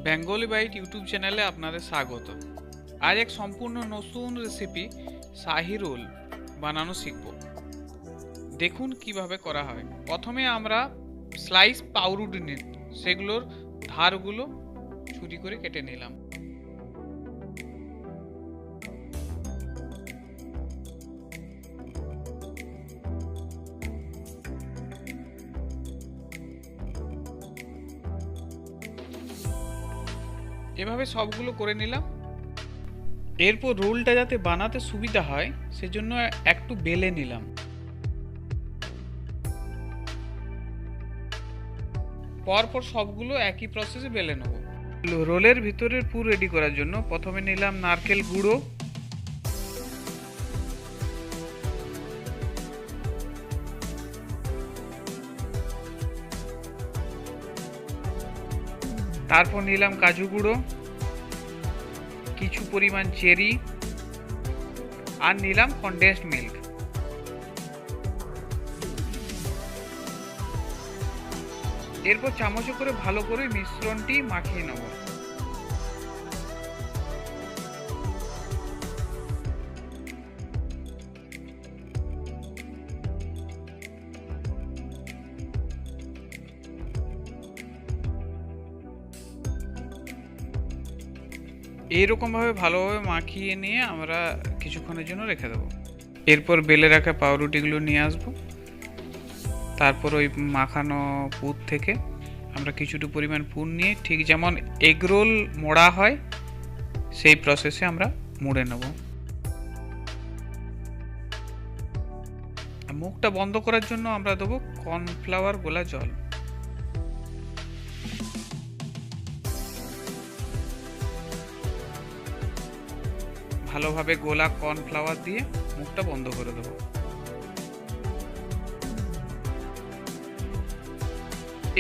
Bengali byte YouTube চ্যানেলে আপনাদের স্বাগত। আজ এক সম্পূর্ণ নতুন রেসিপি শাহি রোল বানানো শিখব। দেখুন কিভাবে করা হয়। প্রথমে আমরা স্লাইস পাউরুটি নিই, সেগুলোর ধারগুলো ছুরি করে কেটে নিলাম। এভাবে সবগুলো করে নিলাম। এরপর রোলটা যাতে বানাতে সুবিধা হয় সেজন্য একটু বেলে নিলাম। পরপর সবগুলো একই প্রসেসে বেলে নেব। রোলের ভিতরের পুর রেডি করার জন্য প্রথমে নিলাম নারকেল গুঁড়ো, তারপর নিলাম কাজু গুঁড়ো, কিছু পরিমাণ চেরি আর নিলাম কনডেন্সড মিল্ক। এরপর চামচে করে ভালো করে মিশ্রণটি মাখিয়ে নেব। এইরকমভাবে ভালোভাবে মাখিয়ে নিয়ে আমরা কিছুক্ষণের জন্য রেখে দেবো। এরপর বেলে রাখা পাউরুটিগুলো নিয়ে আসবো। তারপর ওই মাখানো পুর থেকে আমরা কিছুটা পরিমাণ পুর নিয়ে ঠিক যেমন এগরোল মোড়া হয় সেই প্রসেসে আমরা মুড়ে নেব। মুখটা বন্ধ করার জন্য আমরা দেবো কর্নফ্লাওয়ার গোলা জল। ভালোভাবে গোলা কর্নফ্লাওয়ার দিয়ে মুখটা বন্ধ করে দেবো।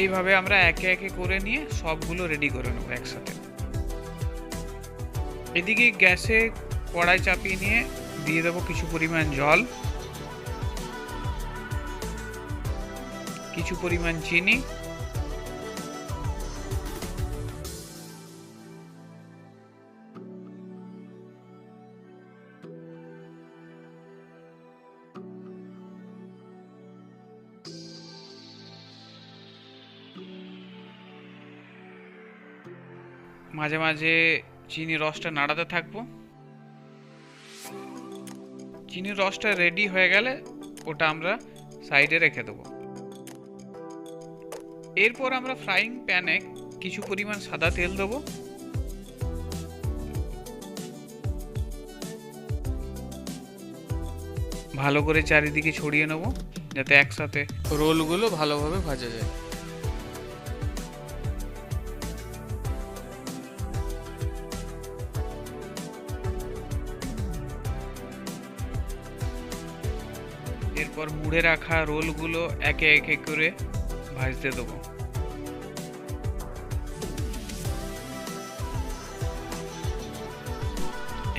এইভাবে আমরা একে একে করে নিয়ে সবগুলো রেডি করে নেব একসাথে। এদিকে গ্যাসে কড়াই চাপিয়ে নিয়ে দিয়ে দেবো কিছু পরিমাণ জল, কিছু পরিমাণ চিনি, মাঝে মাঝে চিনি রসটা নাড়াতে থাকবো। চিনির রসটা রেডি হয়ে গেলে ওটা আমরা সাইডে রেখে দেবো। এরপর আমরা ফ্রাইং প্যানে কিছু পরিমাণ সাদা তেল দেবো। ভালো করে চারিদিকে ছড়িয়ে নেব যাতে একসাথে রোলগুলো ভালোভাবে ভাজা যায়। এরপর মুড়ে রাখা রোলগুলো একে একে করে ভাজতে দেবো।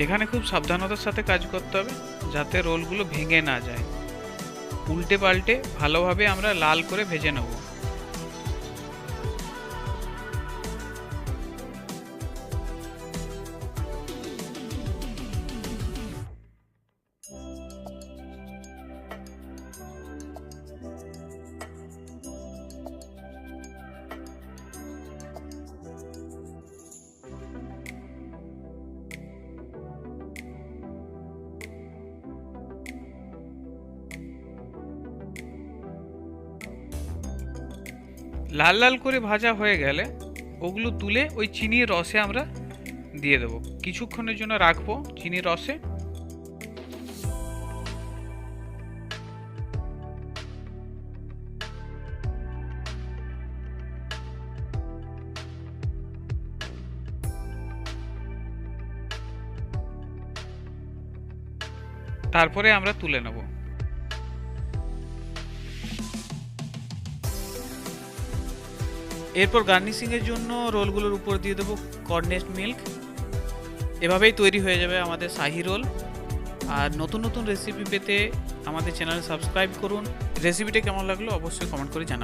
এখানে খুব সাবধানতার সাথে কাজ করতে হবে যাতে রোলগুলো ভেঙে না যায়। উল্টে পাল্টে ভালোভাবে আমরা লাল করে ভেজে নেব। লাল লাল করে ভাজা হয়ে গেলে ওগুলো তুলে ওই চিনির রসে আমরা দিয়ে দেবো। কিছুক্ষণের জন্য রাখবো চিনির রসে। তারপরে আমরা তুলে নেব। এরপর গার্নিশিংয়ের জন্য রোলগুলোর উপর দিয়ে দেবো কনডেন্সড মিল্ক। এভাবেই তৈরি হয়ে যাবে আমাদের শাহি রোল। আর নতুন নতুন রেসিপি পেতে আমাদের চ্যানেল সাবস্ক্রাইব করুন। রেসিপিটা কেমন লাগলো অবশ্যই কমেন্ট করে জানাবেন।